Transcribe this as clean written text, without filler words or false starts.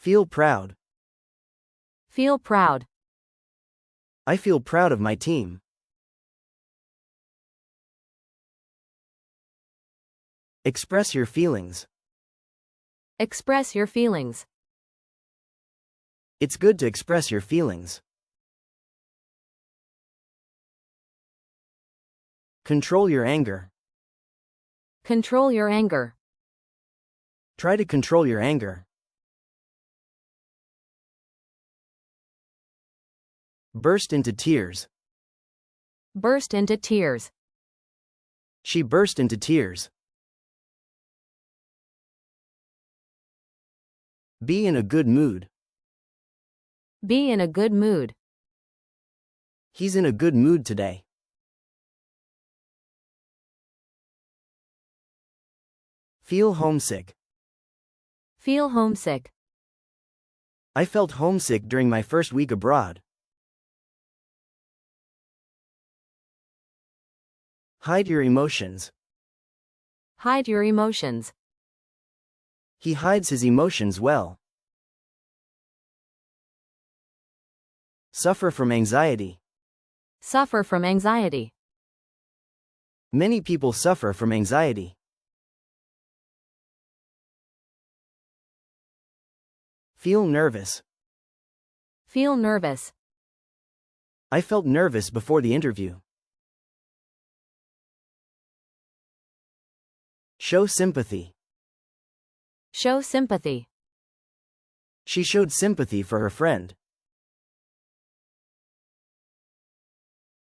Feel proud. Feel proud. I feel proud of my team. Express your feelings. Express your feelings. It's good to express your feelings. Control your anger. Control your anger. Try to control your anger. Burst into tears. Burst into tears. She burst into tears. Be in a good mood. Be in a good mood. He's in a good mood today. Feel homesick. Feel homesick. I felt homesick during my first week abroad. Hide your emotions. Hide your emotions. He hides his emotions well. Suffer from anxiety. Suffer from anxiety. Many people suffer from anxiety. Feel nervous. Feel nervous. I felt nervous before the interview. Show sympathy. Show sympathy. She showed sympathy for her friend.